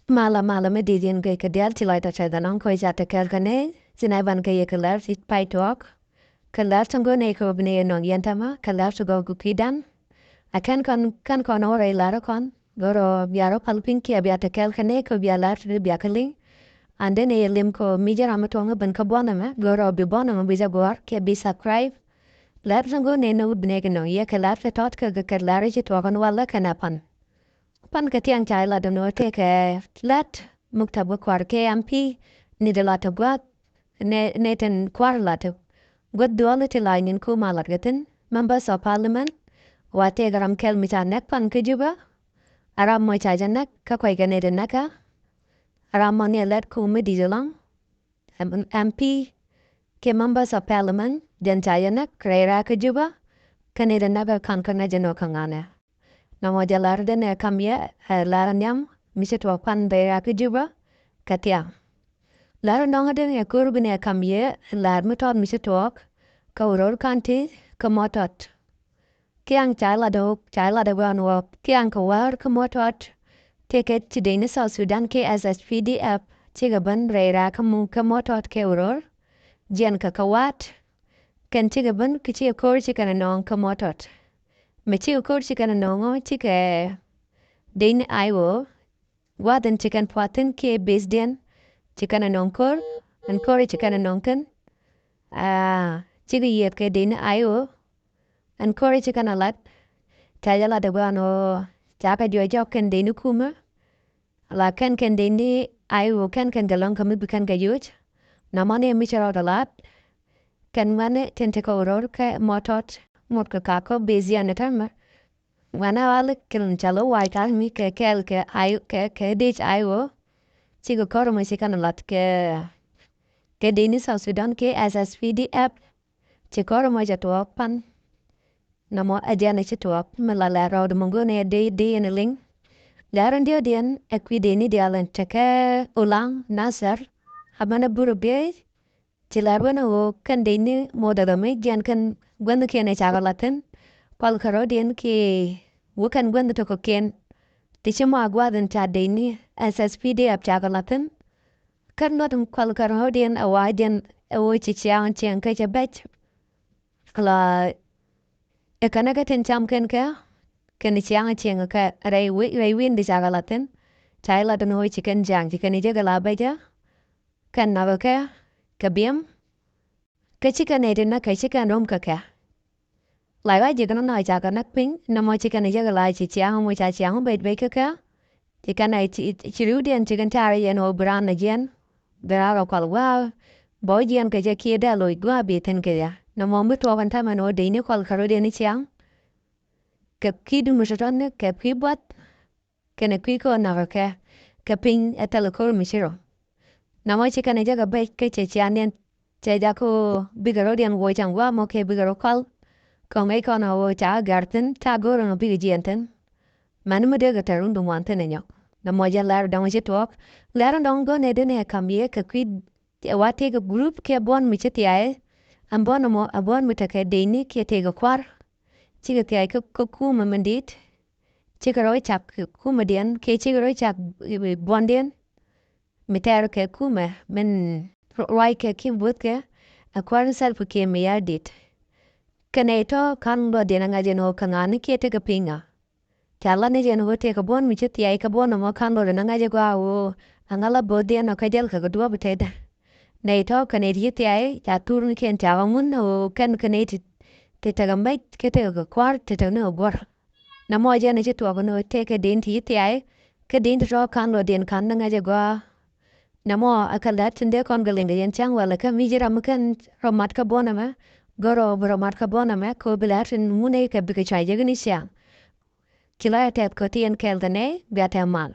Mala medidian ke kedial tilai ta chai danang koi jata kel kane sinai ban ke ye kelar sit pai tok kelar tunggu ne ko bne no yentama kelar to go gukidan akan kon ore lara kon goro biaro palpin ki abiata kel kane ko bialar to biakali ande ne lim ko mijar amatonga ban ka bona me goro bi bona mo bija gor ke bi subscribe lar tunggu ne no bne ke no ye kelar te tot ke kelar ji to kon wala kanapan pan ka tiang chai la dono te ke lat mukta bu kwar ke MP ni de la to gwa ne ten kwar la to god duala te la nin ku malat gaten members of parliament wa te garam kel mi ta nek pan ke juba aram mo cha janak ka kwai ga ne de naka aram mo ne let ku mi di lang MP ke members of parliament den cha janak krera ke juba kane de naga kan kana jeno kangane Namo jalar den kamye laranyam misitwa pan beira ke juba katia. Lar nonga den kurbine kamye lar mutod misitwa ka uror kanti ka Muotot. Kiang chala de wanwa kiang ka war ka Muotot. Ticket to Dana South Sudan ke SSPDF tigaban reira ka Muotot ke uror. Jen ka kawat. Ken tigaban kichi akor chikana nong ka Muotot. Mechi ukor chicken nongo chike din aiwo wadan chicken potin ke besdian chicken nonkor and kori chicken nonken chigi yet ke din aiwo and kori chicken alat tajala de wano chaka jo joken din kuma la ken din ni aiwo ken galong kami bukan gayuch namane michara dalat ken mane tenteko ror ke Muotot mot ka kako bezian etarma wana wale kilin chalo wai ka mi ke kel ke ai ke dich aiwo chigo koro mo sikana lat ke dini South Sudan ke SSPDF chikoro mo jato pan namo ajana chito melala road mongone de in ling daran dio dien equideni dialan teke ulang Nasir habana Burebiey chilarwana o kan deni modadame jan kan gwanda kene chagalaten pal karodien ki wukan gwanda to koken tichimo agwadan cha deni SSPDF chagalaten kan notum kwal karodien awajen awo chichiang chiang ka chabet kla ekanaga ten cham ken ka ken chiang chiang ka rai win di chagalaten chaila don hoi chicken jang chicken jagala baja kan navaka kabiem ka chicken edina ka chicken rom ka lại quá chị nó nói chả có nắp pin nằm ở chị cái này chắc là chị chiang mua chả chiang bait bait cái chị cái này chị lưu điện chị cái trai yên hồ brand này gen ra rồi qual wow boy gen cái chị kia đã lôi qua bị thân cái ya nằm ở mức độ quan tham nó đấy nếu qual kharo điện chiang cái khi đúng một số này cái khi bớt cái này khi có nào cái pin ở telecom mình xíu nằm ở chị cái này chắc là bait cái chị chiang điện chị đã có bigaro điện voi chẳng qua mà cái bigaro qual Kung ikaw na o cha garten, ta goro no pigienten. Manu mo dega tarun dum wanten enyo. Na moja lar dong jitok. Lar dong go ne dene kamye ka kwid wate ga group ke bon mi cheti ay. Am bon mo abon mi take deni ke te ga kwar. Chiga te ay ko kuma mandit. Chiga roi chak kuma dien ke chiga roi chak bon dien. Mi ter ke kuma men roi ke kim but ke. Akwar sal pu ke mi yardit. Kaneto kan lo dena nga jeno kangani kiete ka pinga. Tala ne jeno wote ka bon mi chiti ay ka bon mo kan lo dena nga jegwa o angala bodea no kajel ka godwa buteda. Neto kaneti yiti ay ta turun ken tawa mun o kan kaneti te tagambay kete ka kwar te tagno gor. Na mo jeno jitu ako no te ka denti yiti ay ka denti ro kan lo den kan nga jegwa. Na mo akalat tinde kon galinga yen chang wala ka mijira mukan romat ka bona ma. Goro bromat ka bona me ko bilatin mune ka bika chai jagni siang. Kila tet ko tien kel dane biate mal.